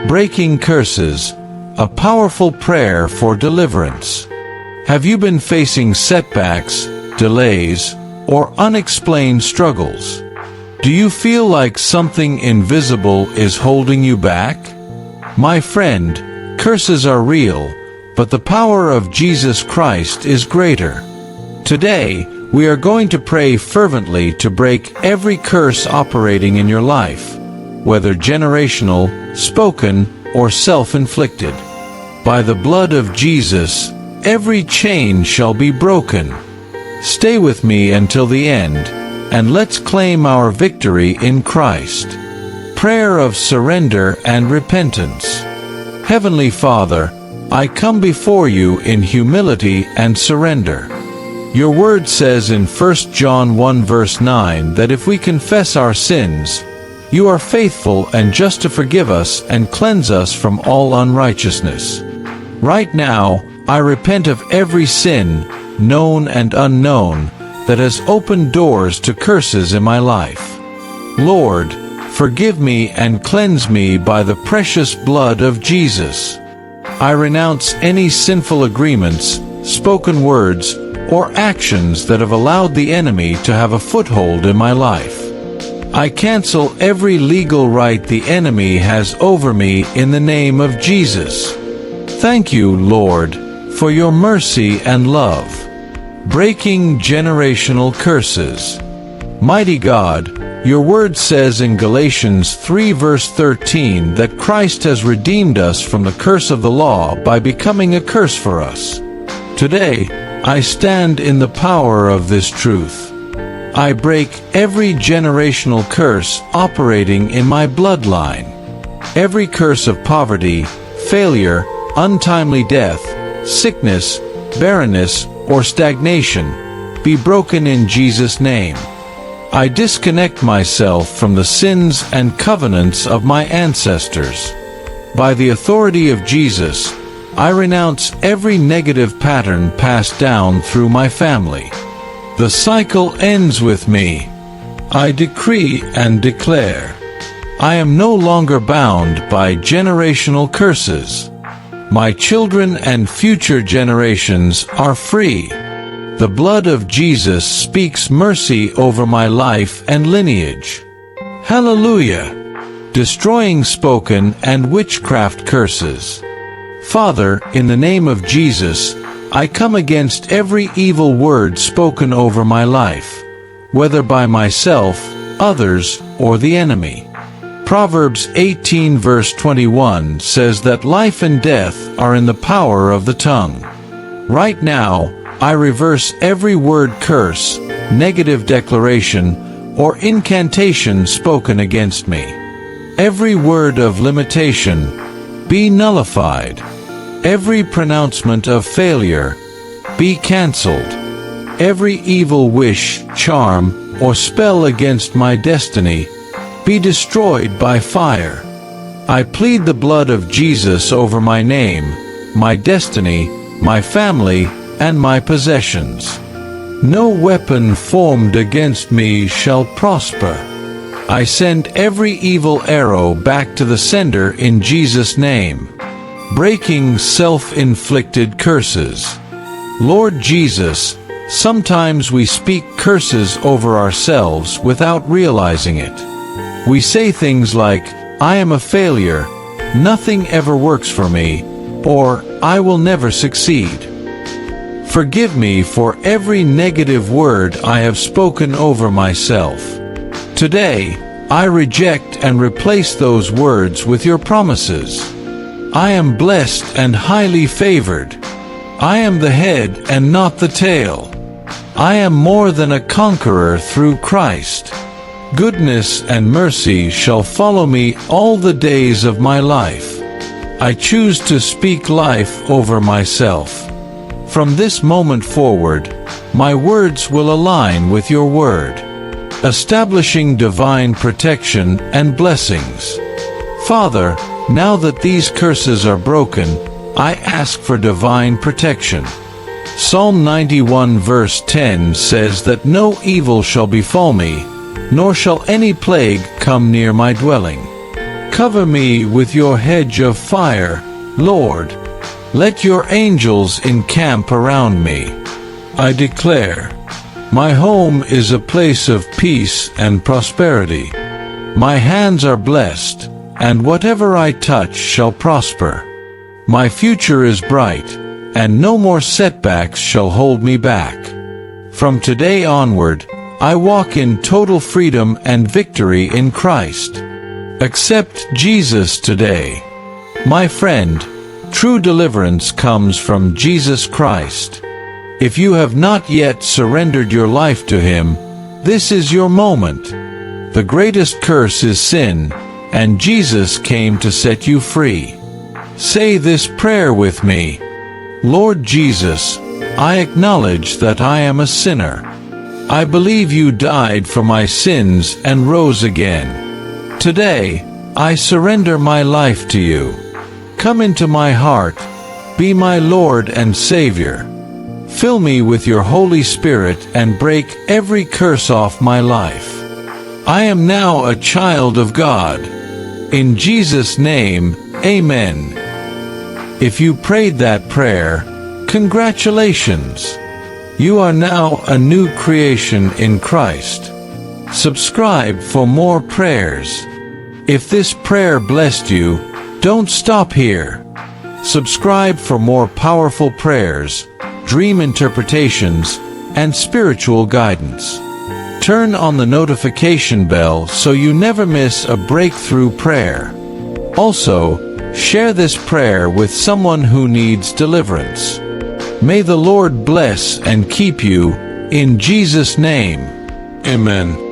Breaking curses, a powerful prayer for deliverance. Have you been facing setbacks, delays, or unexplained struggles? Do you feel like something invisible is holding you back? My friend, curses are real, but the power of Jesus Christ is greater. Today, we are going to pray fervently to break every curse operating in your life, whether generational, spoken, or self-inflicted. By the blood of Jesus, every chain shall be broken. Stay with me until the end, and let's claim our victory in Christ. Prayer of surrender and repentance. Heavenly Father, I come before you in humility and surrender. Your word says in 1 John 1 verse 9 that if we confess our sins, you are faithful and just to forgive us and cleanse us from all unrighteousness. Right now, I repent of every sin, known and unknown, that has opened doors to curses in my life. Lord, forgive me and cleanse me by the precious blood of Jesus. I renounce any sinful agreements, spoken words, or actions that have allowed the enemy to have a foothold in my life. I cancel every legal right the enemy has over me in the name of Jesus. Thank you, Lord, for your mercy and love. Breaking generational curses. Mighty God, your word says in Galatians 3 verse 13 that Christ has redeemed us from the curse of the law by becoming a curse for us. Today, I stand in the power of this truth. I break every generational curse operating in my bloodline. Every curse of poverty, failure, untimely death, sickness, barrenness, or stagnation, be broken in Jesus' name. I disconnect myself from the sins and covenants of my ancestors. By the authority of Jesus, I renounce every negative pattern passed down through my family. The cycle ends with me. I decree and declare, I am no longer bound by generational curses. My children and future generations are free. The blood of Jesus speaks mercy over my life and lineage. Hallelujah! Destroying spoken and witchcraft curses. Father, in the name of Jesus, I come against every evil word spoken over my life, whether by myself, others, or the enemy. Proverbs 18 verse 21 says that life and death are in the power of the tongue. Right now, I reverse every word curse, negative declaration, or incantation spoken against me. Every word of limitation, be nullified. Every pronouncement of failure, be cancelled. Every evil wish, charm, or spell against my destiny, be destroyed by fire. I plead the blood of Jesus over my name, my destiny, my family, and my possessions. No weapon formed against me shall prosper. I send every evil arrow back to the sender in Jesus' name. Breaking self-inflicted curses. Lord Jesus, sometimes we speak curses over ourselves without realizing it. We say things like, I am a failure, nothing ever works for me, or I will never succeed. Forgive me for every negative word I have spoken over myself. Today, I reject and replace those words with your promises. I am blessed and highly favored. I am the head and not the tail. I am more than a conqueror through Christ. Goodness and mercy shall follow me all the days of my life. I choose to speak life over myself. From this moment forward, my words will align with your word, establishing divine protection and blessings. Father, now that these curses are broken, I ask for divine protection. Psalm 91 verse 10 says that no evil shall befall me, nor shall any plague come near my dwelling. Cover me with your hedge of fire, Lord. Let your angels encamp around me. I declare, my home is a place of peace and prosperity. My hands are blessed, and whatever I touch shall prosper. My future is bright, and no more setbacks shall hold me back. From today onward, I walk in total freedom and victory in Christ. Accept Jesus today. My friend, true deliverance comes from Jesus Christ. If you have not yet surrendered your life to Him, this is your moment. The greatest curse is sin, and Jesus came to set you free. Say this prayer with me. Lord Jesus, I acknowledge that I am a sinner. I believe you died for my sins and rose again. Today, I surrender my life to you. Come into my heart, be my Lord and Savior. Fill me with your Holy Spirit and break every curse off my life. I am now a child of God. In Jesus' name, Amen. If you prayed that prayer, congratulations! You are now a new creation in Christ. Subscribe for more prayers. If this prayer blessed you, don't stop here. Subscribe for more powerful prayers, dream interpretations, and spiritual guidance. Turn on the notification bell so you never miss a breakthrough prayer. Also, share this prayer with someone who needs deliverance. May the Lord bless and keep you, in Jesus' name. Amen.